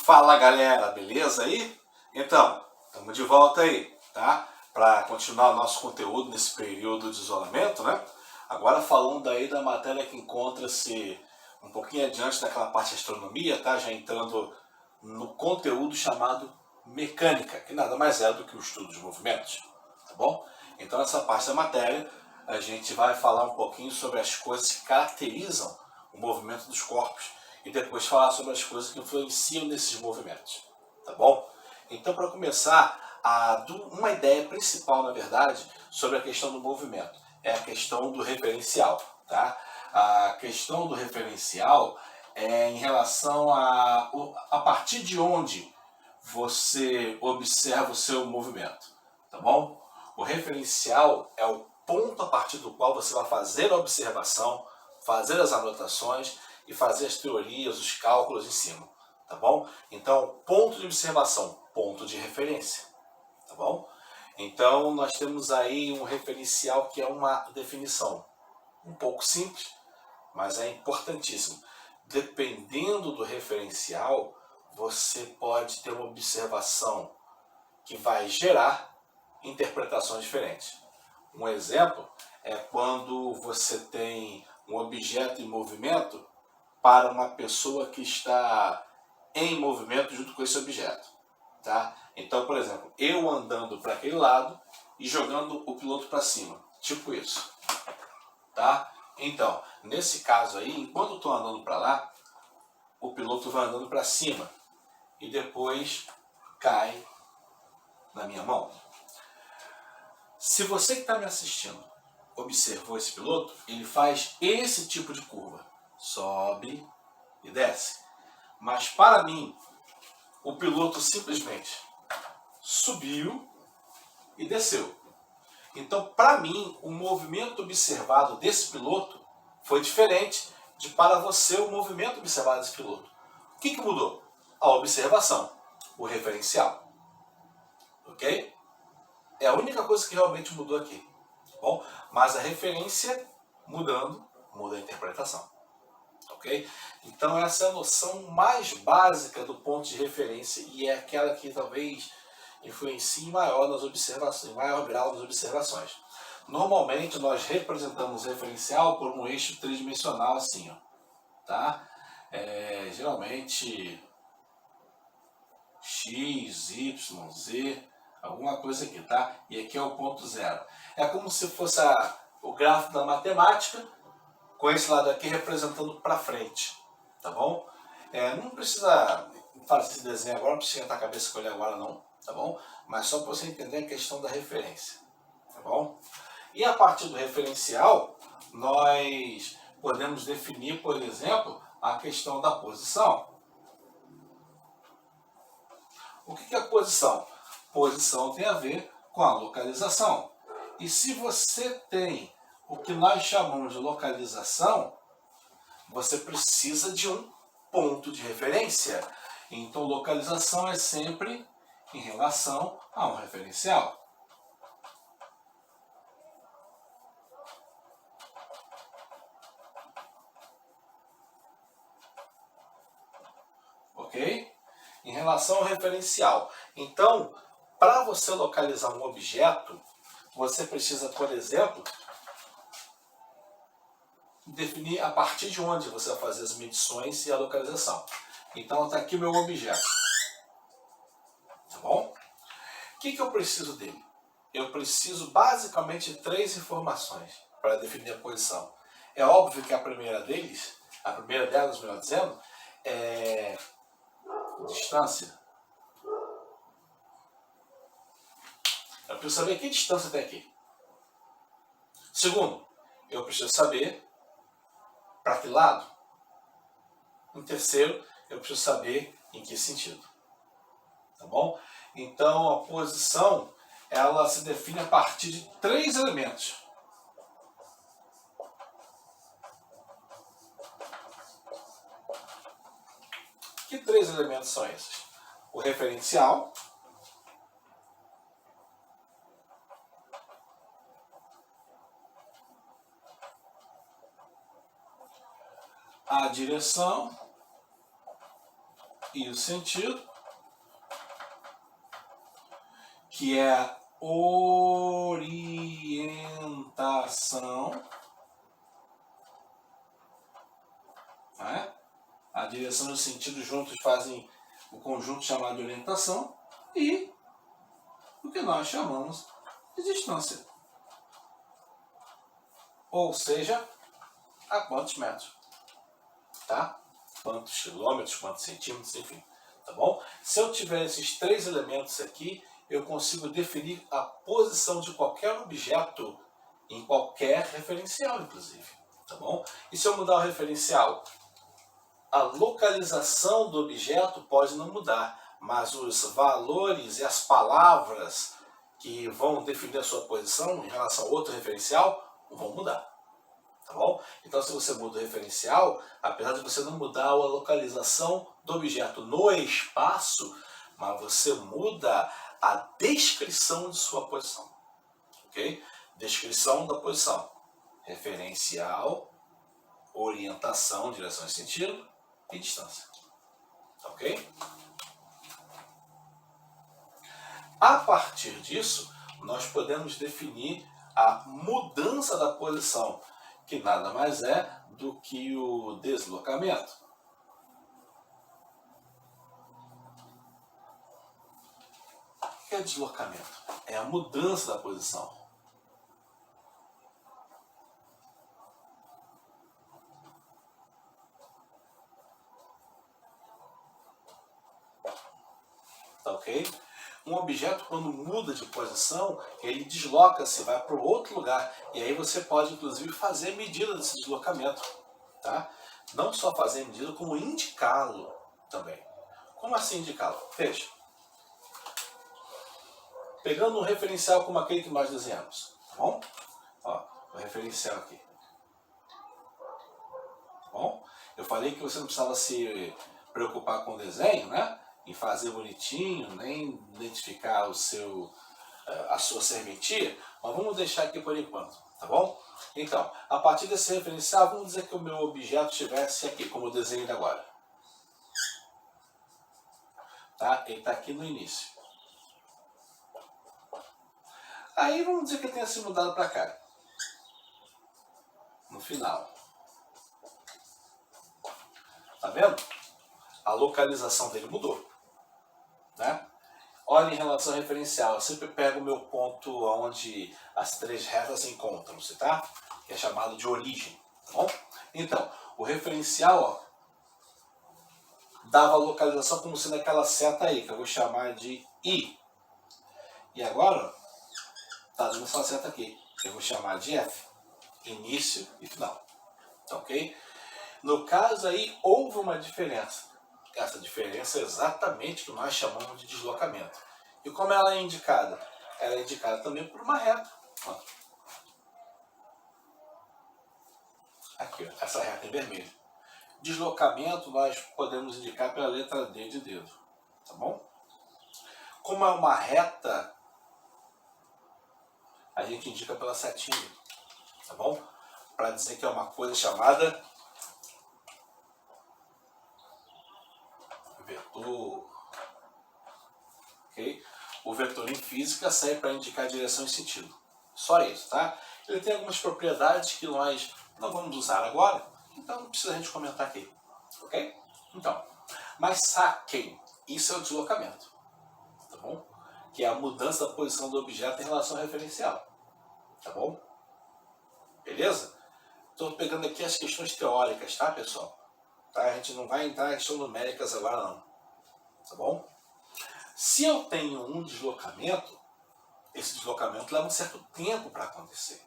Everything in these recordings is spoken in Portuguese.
Fala galera, beleza aí? Então, estamos de volta aí, tá? Para continuar o nosso conteúdo nesse período de isolamento, né? Agora falando aí da matéria que encontra-se um pouquinho adiante daquela parte de astronomia, tá? Já entrando no conteúdo chamado mecânica, que nada mais é do que o estudo dos movimentos, tá bom? Então nessa parte da matéria a gente vai falar um pouquinho sobre as coisas que caracterizam o movimento dos corpos e depois falar sobre as coisas que influenciam nesses movimentos, tá bom? Então, para começar, uma ideia principal, na verdade, sobre a questão do movimento é a questão do referencial, tá? A questão do referencial é em relação a partir de onde você observa o seu movimento, tá bom? O referencial é o ponto a partir do qual você vai fazer a observação, fazer as anotações e fazer as teorias, os cálculos em cima, tá bom? Então, ponto de observação, ponto de referência, tá bom? Então, nós temos aí um referencial que é uma definição um pouco simples, mas é importantíssimo. Dependendo do referencial, você pode ter uma observação que vai gerar interpretações diferentes. Um exemplo é quando você tem um objeto em movimento para uma pessoa que está em movimento junto com esse objeto, tá? Então, por exemplo, eu andando para aquele lado e jogando o piloto para cima, tipo isso, tá? Então, nesse caso aí, enquanto eu estou andando para lá, o piloto vai andando para cima e depois cai na minha mão. Se você que está me assistindo observou esse piloto, ele faz esse tipo de curva, sobe e desce. Mas para mim, o piloto simplesmente subiu e desceu. Então, para mim, o movimento observado desse piloto foi diferente de para você o movimento observado desse piloto. O que mudou? A observação, o referencial. Ok? É a única coisa que realmente mudou aqui. Tá bom? Mas a referência mudando, muda a interpretação. Ok? Então essa é a noção mais básica do ponto de referência e é aquela que talvez influencie maior nas observações, em maior grau nas observações. Normalmente nós representamos o referencial por um eixo tridimensional assim, ó, tá? Geralmente x, y, z, alguma coisa aqui, tá? E aqui é o ponto zero. É como se fosse o gráfico da matemática, com esse lado aqui representando para frente, tá bom? Não precisa fazer esse desenho agora, não precisa esquentar a cabeça com ele agora não, tá bom? Mas só para você entender a questão da referência, tá bom? E a partir do referencial, nós podemos definir, por exemplo, a questão da posição. O que é a posição? Posição tem a ver com a localização. E se você tem o que nós chamamos de localização, você precisa de um ponto de referência. Então, localização é sempre em relação a um referencial. Ok? Em relação ao referencial. Então, para você localizar um objeto, você precisa, por exemplo, definir a partir de onde você vai fazer as medições e a localização. Então, está aqui o meu objeto. Tá bom? O que eu preciso dele? Eu preciso basicamente de 3 informações para definir a posição. É óbvio que a primeira delas, melhor dizendo, é distância. Eu preciso saber que distância tem aqui. Segundo, eu preciso saber para que lado. Em terceiro, eu preciso saber em que sentido. Tá bom? Então, a posição, ela se define a partir de 3 elementos. Que 3 elementos são esses? O referencial, a direção e o sentido, que é a orientação, né? A direção e o sentido juntos fazem o conjunto chamado de orientação, e o que nós chamamos de distância. Ou seja, a quantos metros, tá? Quantos quilômetros, quantos centímetros, enfim, tá bom? Se eu tiver esses três elementos aqui, eu consigo definir a posição de qualquer objeto em qualquer referencial, inclusive, tá bom? E se eu mudar o referencial, a localização do objeto pode não mudar, mas os valores e as palavras que vão definir a sua posição em relação a outro referencial vão mudar. Tá bom? Então, se você muda o referencial, apesar de você não mudar a localização do objeto no espaço, mas você muda a descrição de sua posição. Ok? Descrição da posição. Referencial, orientação, direção e sentido e distância. Ok? A partir disso, nós podemos definir a mudança da posição, que nada mais é do que o deslocamento. O que é deslocamento? É a mudança da posição. Tá ok? Um objeto, quando muda de posição, ele desloca-se, vai para outro lugar. E aí você pode, inclusive, fazer medida desse deslocamento. Tá? Não só fazer medida, como indicá-lo também. Como assim indicá-lo? Veja. Pegando um referencial como aquele que nós desenhamos. Tá bom? Ó, o referencial aqui. Tá bom? Eu falei que você não precisava se preocupar com o desenho, né? Em fazer bonitinho, nem identificar a sua serventia, mas vamos deixar aqui por enquanto, tá bom? Então, a partir desse referencial, vamos dizer que o meu objeto estivesse aqui, como eu desenho de agora. Tá? Ele está aqui no início. Aí vamos dizer que ele tenha se mudado para cá, no final. Tá vendo? A localização dele mudou. Né? Olha, em relação ao referencial, eu sempre pego o meu ponto onde as três retas encontram-se, tá? Que é chamado de origem, tá bom? Então, o referencial, ó, dava a localização como sendo aquela seta aí, que eu vou chamar de I. E agora, tá dando essa seta aqui, que eu vou chamar de F. Início e final. Tá ok? No caso aí, houve uma diferença. Essa diferença é exatamente o que nós chamamos de deslocamento. E como ela é indicada? Ela é indicada também por uma reta. Ó. Aqui, ó, essa reta em vermelho. Deslocamento nós podemos indicar pela letra D de dedo. Tá bom? Como é uma reta, a gente indica pela setinha. Tá bom? Para dizer que é uma coisa chamada vetor. Okay? O vetor em física serve para indicar direção e sentido. Só isso, tá? Ele tem algumas propriedades que nós não vamos usar agora, então não precisa a gente comentar aqui. Ok? Então, mas saquem, isso é o deslocamento. Tá bom? Que é a mudança da posição do objeto em relação ao referencial. Tá bom? Beleza? Estou pegando aqui as questões teóricas, tá, pessoal? Tá? A gente não vai entrar em questões numéricas agora, não. Tá bom? Se eu tenho um deslocamento, esse deslocamento leva um certo tempo para acontecer.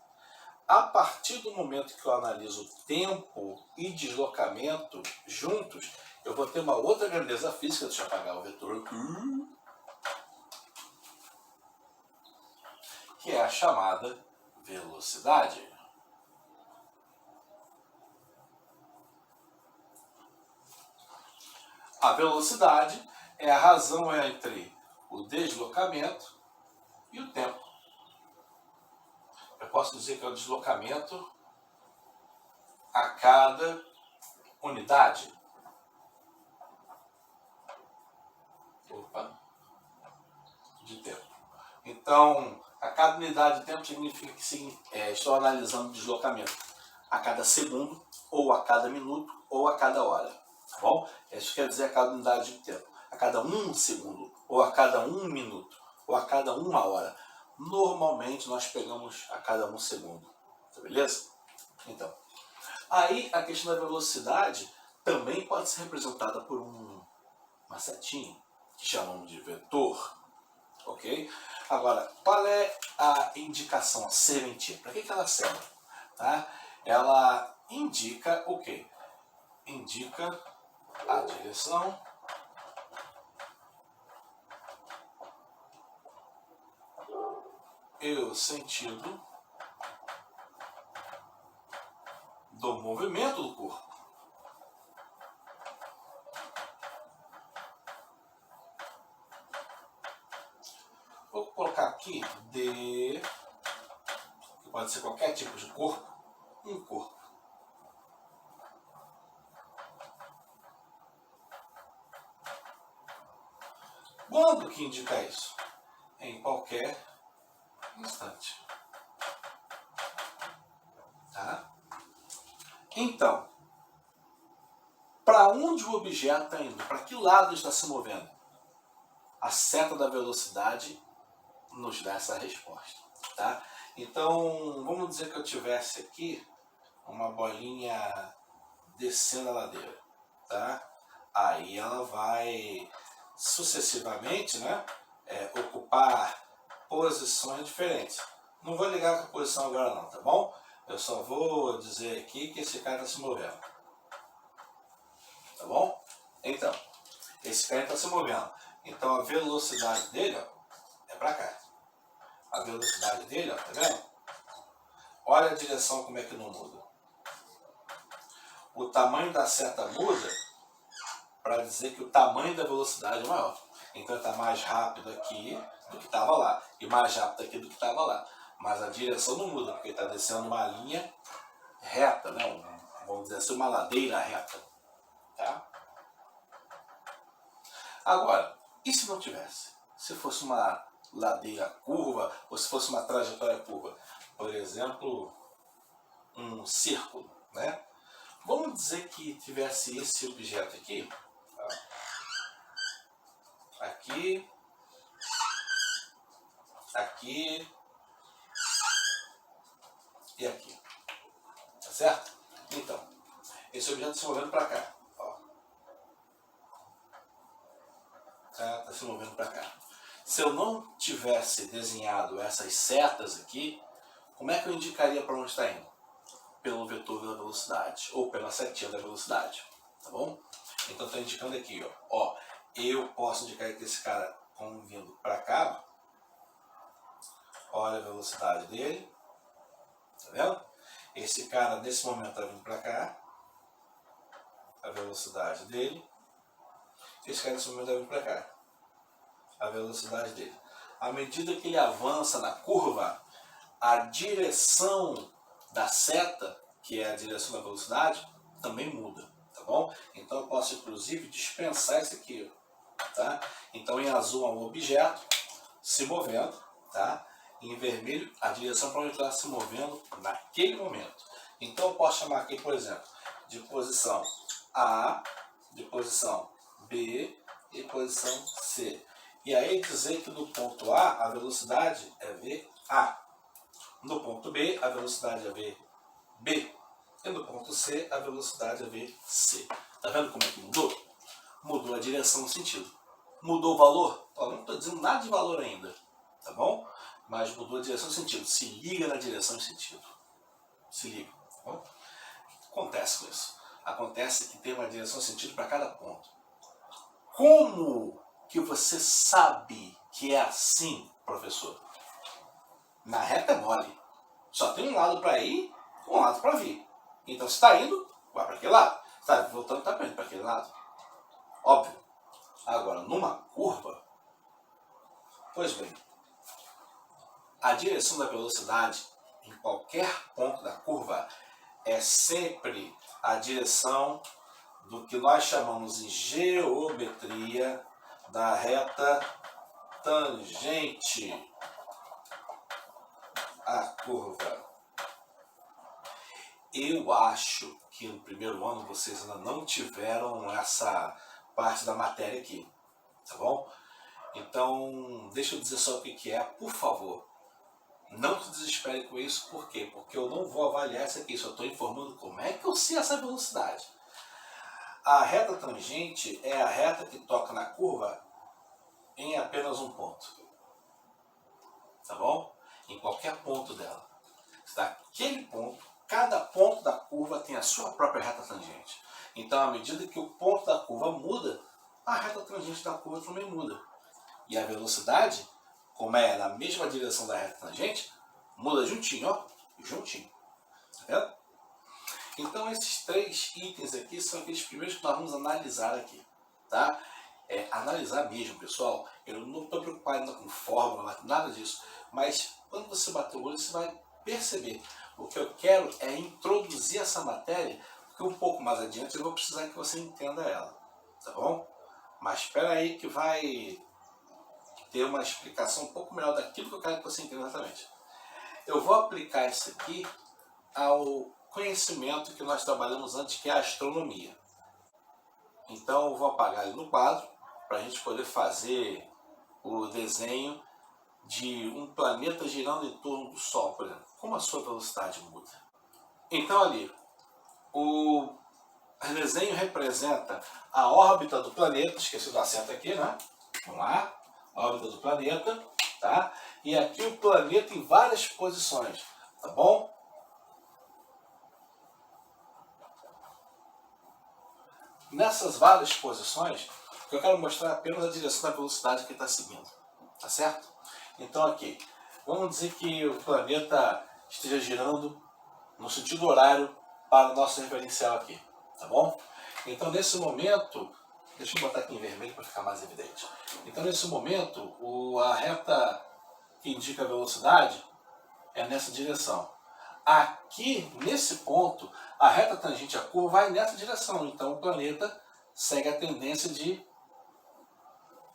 A partir do momento que eu analiso tempo e deslocamento juntos, eu vou ter uma outra grandeza física. Deixa eu apagar o vetor aqui, que é a chamada velocidade. A velocidade é a razão entre o deslocamento e o tempo. Eu posso dizer que é o deslocamento a cada unidade. Então, a cada unidade de tempo significa que estou analisando o deslocamento a cada segundo, ou a cada minuto, ou a cada hora. Tá bom? Isso quer dizer a cada unidade de tempo. A cada 1 segundo, ou a cada 1 minuto, ou a cada 1 hora. Normalmente nós pegamos a cada 1 segundo. Tá beleza? Então, aí a questão da velocidade também pode ser representada por uma setinha, que chamamos de vetor. Ok? Agora, qual é a indicação, a serventia? Para que ela serve? Tá? Ela indica o quê? Indica a direção e o sentido do movimento do corpo. Vou colocar aqui D, que pode ser qualquer tipo de corpo, um corpo. Quando que indica isso? Em qualquer instante. Tá? Então, para onde o objeto está indo? Para que lado está se movendo? A seta da velocidade nos dá essa resposta. Tá? Então, vamos dizer que eu tivesse aqui uma bolinha descendo a ladeira. Tá? Aí ela vai sucessivamente, né, ocupar posições diferentes. Não vou ligar com a posição agora não, tá bom? Eu só vou dizer aqui que esse cara está se movendo. Tá bom? Então, esse cara está se movendo. Então a velocidade dele, ó, é para cá. A velocidade dele, ó, tá vendo? Olha a direção como é que não muda. O tamanho da seta muda para dizer que o tamanho da velocidade é maior. Então está mais rápido aqui do que estava lá. E mais rápido aqui do que estava lá. Mas a direção não muda, porque está descendo uma linha reta, né? Vamos dizer assim, uma ladeira reta. Tá? Agora, e se não tivesse? Se fosse uma ladeira curva, ou se fosse uma trajetória curva? Por exemplo, um círculo, né? Vamos dizer que tivesse esse objeto aqui. Aqui, aqui e aqui. Tá certo? Então, esse objeto se movendo para cá. Ó. Tá se movendo para cá. Se eu não tivesse desenhado essas setas aqui, como é que eu indicaria para onde está indo? Pelo vetor da velocidade, ou pela setinha da velocidade. Tá bom? Então está indicando aqui, ó. Eu posso indicar que esse cara como vindo para cá, ó. Olha a velocidade dele. Tá vendo? Esse cara nesse momento está vindo para cá. A velocidade dele. Esse cara nesse momento está vindo para cá. A velocidade dele. À medida que ele avança na curva, a direção da seta, que é a direção da velocidade, também muda. Tá bom? Então eu posso inclusive dispensar esse aqui. Tá? Então em azul é um objeto se movendo, tá? Em vermelho a direção para onde está se movendo naquele momento. Então eu posso chamar aqui, por exemplo, de posição A, de posição B e posição C. E aí dizer que no ponto A a velocidade é VA, no ponto B a velocidade é VB e no ponto C a velocidade é VC. Tá vendo como é que mudou? Mudou a direção no sentido. Mudou o valor? Ó, não estou dizendo nada de valor ainda, tá bom? Mas mudou a direção no sentido. Se liga na direção e sentido. Se liga. Tá bom? O que acontece com isso? Acontece que tem uma direção e sentido para cada ponto. Como que você sabe que é assim, professor? Na reta é mole. Só tem um lado para ir, um lado para vir. Então se está indo, vai para aquele lado. Se está voltando, está indo para aquele lado. Óbvio. Agora, numa curva, pois bem, a direção da velocidade em qualquer ponto da curva é sempre a direção do que nós chamamos em geometria da reta tangente. a curva. Eu acho que no primeiro ano vocês ainda não tiveram essa parte da matéria aqui, tá bom? Então, deixa eu dizer só o que é, por favor. Não se desespere com isso, por quê? Porque eu não vou avaliar isso aqui, só estou informando como é que eu sei essa velocidade. A reta tangente é a reta que toca na curva em apenas um ponto, tá bom? Em qualquer ponto dela. Daquele ponto, cada ponto da curva tem a sua própria reta tangente. Então, à medida que o ponto da curva muda, a reta tangente da curva também muda. E a velocidade, como é na mesma direção da reta tangente, muda juntinho, ó, juntinho. Tá vendo? Então, esses três itens aqui são aqueles primeiros que nós vamos analisar aqui, tá? Analisar mesmo, pessoal. Eu não estou preocupado ainda com fórmula, nada disso. Mas quando você bater o olho, você vai perceber. O que eu quero é introduzir essa matéria, porque um pouco mais adiante eu vou precisar que você entenda ela, tá bom? Mas espera aí que vai ter uma explicação um pouco melhor daquilo que eu quero que você entenda exatamente. Eu vou aplicar isso aqui ao conhecimento que nós trabalhamos antes, que é a astronomia. Então eu vou apagar ele no quadro, para a gente poder fazer o desenho de um planeta girando em torno do Sol, por exemplo. Como a sua velocidade muda. Então ali, o desenho representa a órbita do planeta, esqueci do acento aqui, né? Vamos lá, a órbita do planeta, tá? E aqui o planeta em várias posições, tá bom? Nessas várias posições, eu quero mostrar apenas a direção da velocidade que está seguindo, tá certo? Então aqui, vamos dizer que o planeta esteja girando no sentido horário para o nosso referencial aqui, tá bom? Então nesse momento, deixa eu botar aqui em vermelho para ficar mais evidente. Então nesse momento, a reta que indica a velocidade é nessa direção. Aqui, nesse ponto, a reta tangente à curva vai nessa direção. Então o planeta segue a tendência de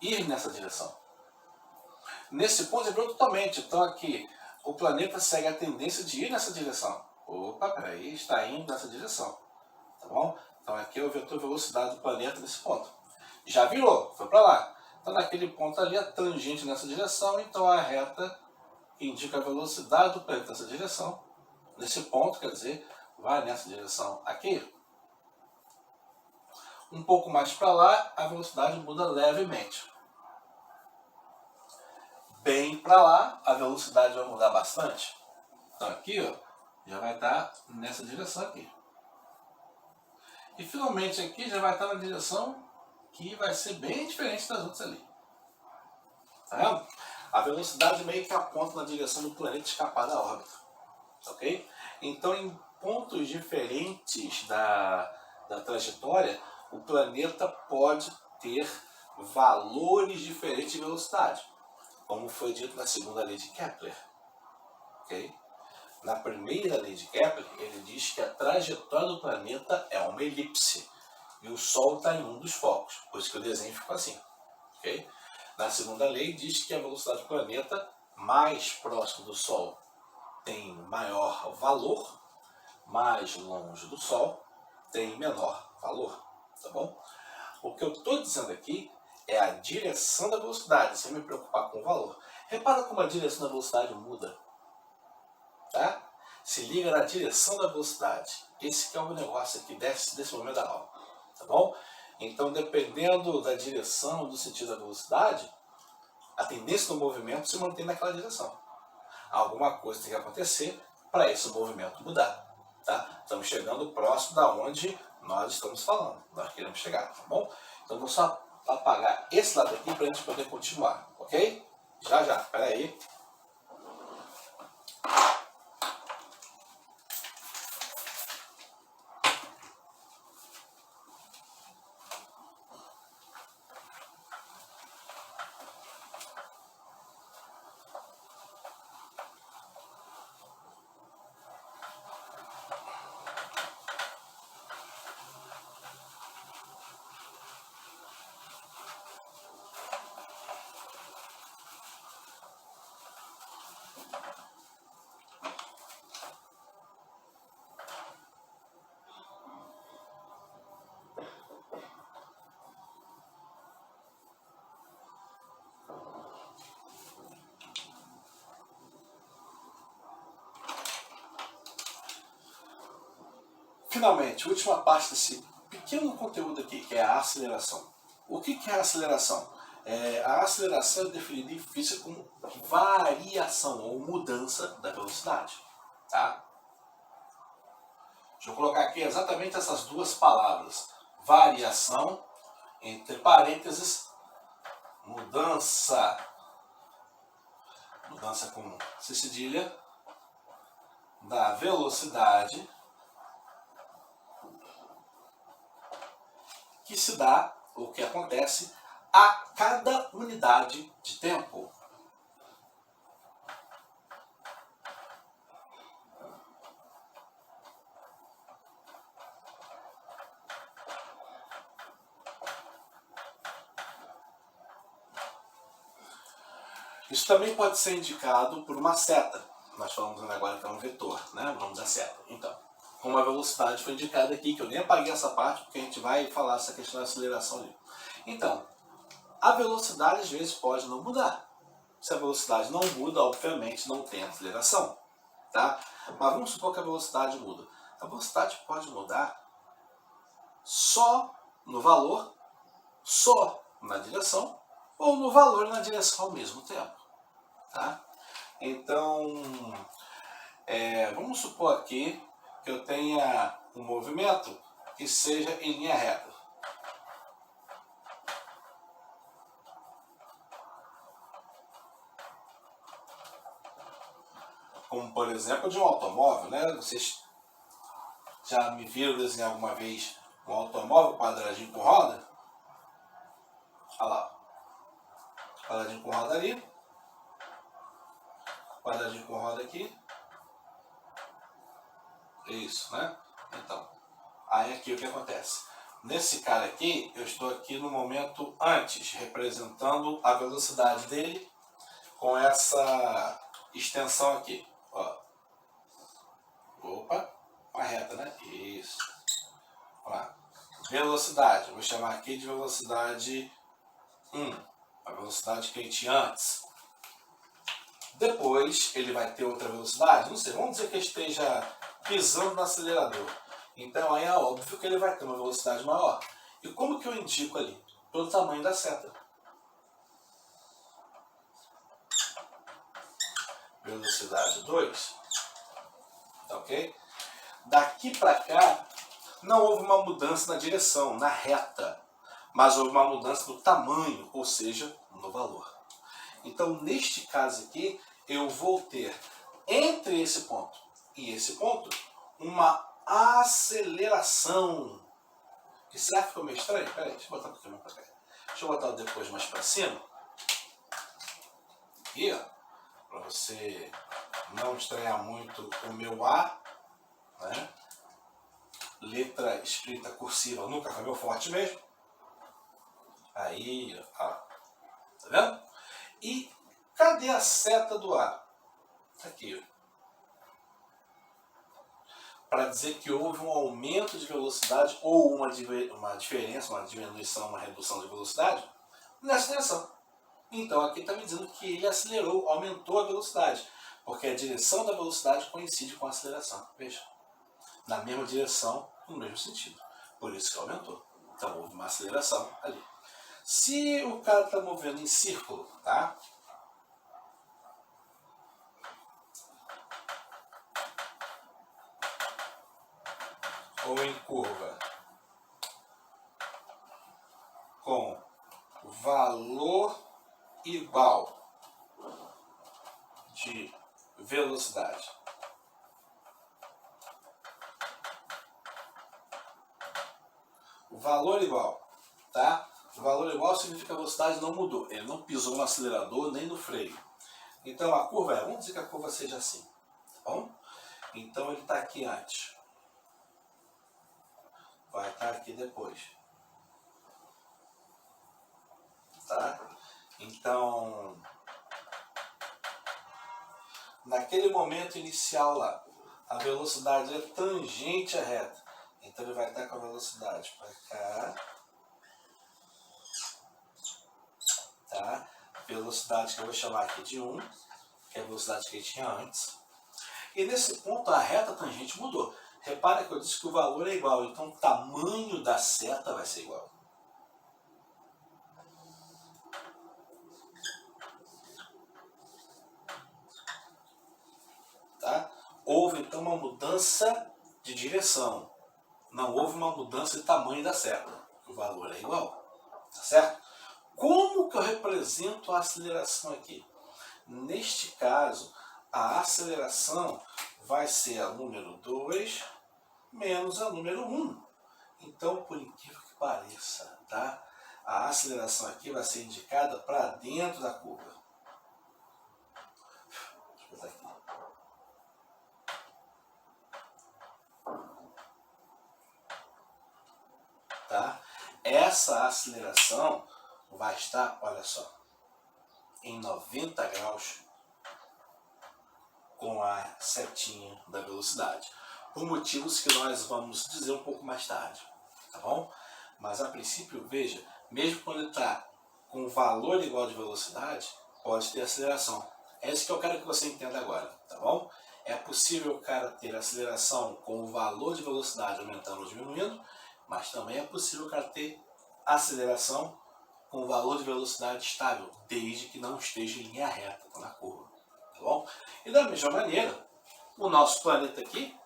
ir nessa direção. Nesse ponto ele virou totalmente. Então aqui, o planeta segue a tendência de ir nessa direção. Opa, peraí, está indo nessa direção. Tá bom? Então aqui é o vetor velocidade do planeta nesse ponto. Já virou, foi para lá. Então naquele ponto ali, a tangente nessa direção, então a reta que indica a velocidade do planeta nessa direção, nesse ponto, quer dizer, vai nessa direção aqui. Um pouco mais para lá, a velocidade muda levemente. Bem para lá, a velocidade vai mudar bastante. Então aqui, ó, já vai estar nessa direção aqui. E finalmente aqui já vai estar na direção que vai ser bem diferente das outras ali. Tá vendo? A velocidade meio que aponta na direção do planeta escapar da órbita. Ok? Então, em pontos diferentes da trajetória, o planeta pode ter valores diferentes de velocidade, como foi dito na segunda lei de Kepler. Okay? Na primeira lei de Kepler, ele diz que a trajetória do planeta é uma elipse e o Sol está em um dos focos, por isso que o desenho ficou assim. Okay? Na segunda lei, diz que a velocidade do planeta mais próximo do Sol tem maior valor, mais longe do Sol tem menor valor, tá bom? O que eu estou dizendo aqui é a direção da velocidade, sem me preocupar com o valor. Repara como a direção da velocidade muda, tá? Se liga na direção da velocidade. Esse que é o negócio aqui desse momento da aula, tá bom? Então, dependendo da direção, do sentido da velocidade, a tendência do movimento se mantém naquela direção. Alguma coisa tem que acontecer para esse movimento mudar. Tá? Estamos chegando próximo da onde nós estamos falando, nós queremos chegar, tá bom? Então vou só apagar esse lado aqui para a gente poder continuar, ok? Já, espera aí. finalmente, última parte desse pequeno conteúdo aqui, que é a aceleração. O que é a aceleração? A aceleração é definida em física como variação ou mudança da velocidade. Tá? Deixa eu colocar aqui exatamente essas duas palavras. Variação, entre parênteses, mudança. Mudança com C cedilha da velocidade que se dá, ou que acontece, a cada unidade de tempo. Isso também pode ser indicado por uma seta. Nós falamos agora que é um vetor, né? Vamos da seta. Então, como a velocidade foi indicada aqui, que eu nem apaguei essa parte, porque a gente vai falar essa questão da aceleração ali. Então, a velocidade às vezes pode não mudar. Se a velocidade não muda, obviamente não tem aceleração. Tá? Mas vamos supor que a velocidade muda. A velocidade pode mudar só no valor, só na direção, ou no valor e na direção ao mesmo tempo. Tá? Então, vamos supor aqui que eu tenha um movimento que seja em linha reta. Como, por exemplo, de um automóvel, né? Vocês já me viram desenhar alguma vez um automóvel, quadradinho com roda? Olha lá. Quadradinho com roda ali. Quadradinho com roda aqui. Isso, né? Então, aí aqui o que acontece? Nesse cara aqui, eu estou aqui no momento antes, representando a velocidade dele com essa extensão aqui. Ó. Opa, uma reta, né? Isso. Vamos lá. Velocidade, vou chamar aqui de velocidade 1, a velocidade que ele tinha antes. Depois ele vai ter outra velocidade, não sei, vamos dizer que ele esteja pisando no acelerador. Então aí é óbvio que ele vai ter uma velocidade maior. E como que eu indico ali? Pelo tamanho da seta. Velocidade 2. Tá ok? Daqui para cá, não houve uma mudança na direção, na reta. Mas houve uma mudança no tamanho, ou seja, no valor. Então, neste caso aqui, eu vou ter entre esse ponto e esse ponto uma aceleração. Que será que ficou meio estranho? Peraí, deixa eu botar um pouquinho mais para cá. Deixa eu botar o depois mais para cima. Aqui, ó, para você não estranhar muito o meu A, né? Letra escrita cursiva nunca foi meu forte mesmo. Aí, ó, tá vendo? E cadê a seta do A? Aqui, ó. Para dizer que houve um aumento de velocidade ou uma diferença, uma diminuição, uma redução de velocidade nessa direção. Então aqui está me dizendo que ele acelerou, aumentou a velocidade, porque a direção da velocidade coincide com a aceleração. Veja, na mesma direção, no mesmo sentido. Por isso que aumentou. Então houve uma aceleração ali. Se o cara está movendo em círculo, tá? Ou em curva, com valor igual de velocidade. O valor igual, tá? O valor igual significa que a velocidade não mudou. Ele não pisou no acelerador nem no freio. Então a curva vamos dizer que a curva seja assim, tá bom? Então ele está aqui antes. Vai estar aqui depois. Tá? Então, naquele momento inicial lá, a velocidade é tangente à reta. Então ele vai estar com a velocidade para cá. Tá? Velocidade que eu vou chamar aqui de 1, que é a velocidade que ele tinha antes. E nesse ponto a reta tangente mudou. Repara que eu disse que o valor é igual, então o tamanho da seta vai ser igual. Tá? Houve então uma mudança de direção, não houve uma mudança de tamanho da seta. O valor é igual, tá certo? Como que eu represento a aceleração aqui? Neste caso, a aceleração vai ser a número 2 menos a número 1. Então, por incrível que pareça, tá? A aceleração aqui vai ser indicada para dentro da curva. Deixa eu botar aqui. Tá? Essa aceleração vai estar, olha só, em 90 graus com a setinha da velocidade, por motivos que nós vamos dizer um pouco mais tarde, tá bom? Mas a princípio, veja, mesmo quando ele está com valor igual de velocidade, pode ter aceleração. É isso que eu quero que você entenda agora, tá bom? É possível o cara ter aceleração com o valor de velocidade aumentando ou diminuindo, mas também é possível o cara ter aceleração com o valor de velocidade estável, desde que não esteja em linha reta, tá na curva, tá bom? E da mesma maneira, o nosso planeta aqui,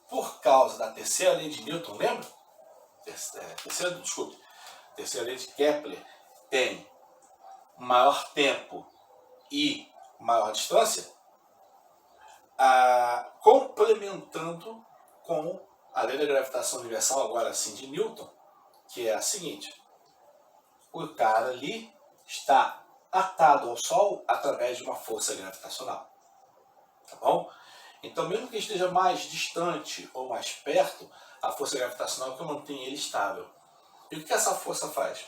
por causa da terceira lei de Newton, lembra? Terceira lei de Kepler, tem maior tempo e maior distância, complementando com a lei da gravitação universal, agora sim de Newton, que é a seguinte: o cara ali está atado ao Sol através de uma força gravitacional, tá bom? Então, mesmo que esteja mais distante ou mais perto, a força gravitacional que mantém ele estável. E o que essa força faz?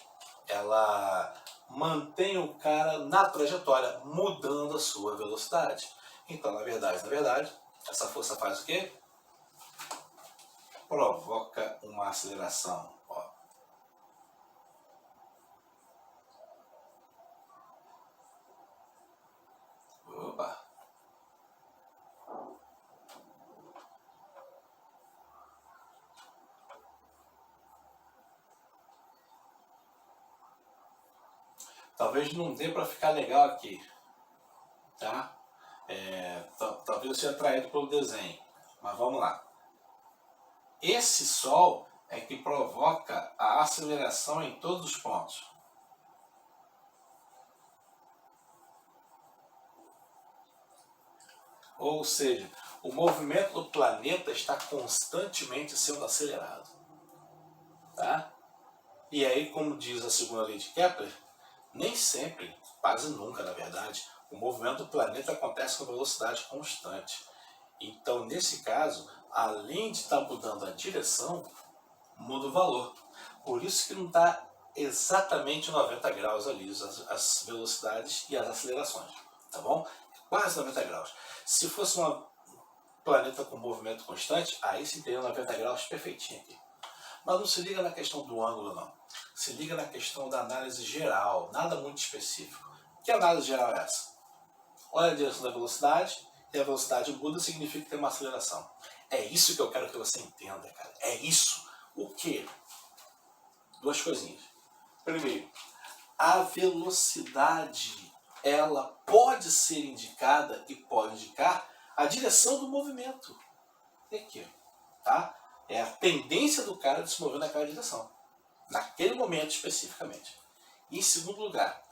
Ela mantém o cara na trajetória, mudando a sua velocidade. Então, na verdade, essa força faz o quê? Provoca uma aceleração. Ó. Opa! Talvez não dê para ficar legal aqui, tá? Talvez eu seja atraído pelo desenho, mas vamos lá. Esse Sol é que provoca a aceleração em todos os pontos. Ou seja, o movimento do planeta está constantemente sendo acelerado. Tá? E aí, como diz a segunda lei de Kepler, nem sempre, quase nunca na verdade, o movimento do planeta acontece com velocidade constante. Então, nesse caso, além de estar mudando a direção, muda o valor. Por isso que não está exatamente 90 graus ali as velocidades e as acelerações, tá bom? Quase 90 graus. Se fosse um planeta com movimento constante, aí se teria 90 graus perfeitinho aqui. Mas não se liga na questão do ângulo, não. Se liga na questão da análise geral, nada muito específico. Que análise geral é essa? Olha a direção da velocidade, e a velocidade muda, significa que tem uma aceleração. É isso que eu quero que você entenda, cara. É isso. O quê? Duas coisinhas. Primeiro, a velocidade, ela pode ser indicada e pode indicar a direção do movimento. E aqui, tá? É a tendência do cara de se mover naquela direção, naquele momento especificamente. E em segundo lugar,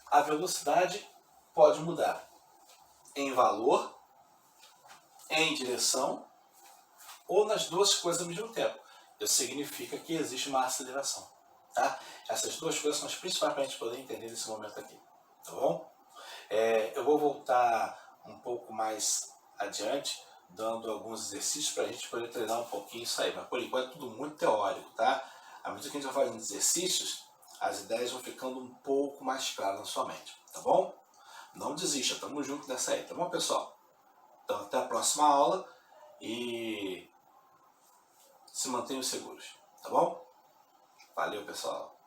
a velocidade pode mudar em valor, em direção ou nas duas coisas ao mesmo tempo. Isso significa que existe uma aceleração. Tá? Essas duas coisas são as principais para a gente poder entender nesse momento aqui. Tá bom? Eu vou voltar um pouco mais adiante, dando alguns exercícios para a gente poder treinar um pouquinho isso aí. Mas por enquanto é tudo muito teórico, tá? À medida que a gente vai fazendo exercícios, as ideias vão ficando um pouco mais claras na sua mente, tá bom? Não desista, tamo junto nessa aí, tá bom, pessoal? Então até a próxima aula e se mantenham seguros, tá bom? Valeu, pessoal!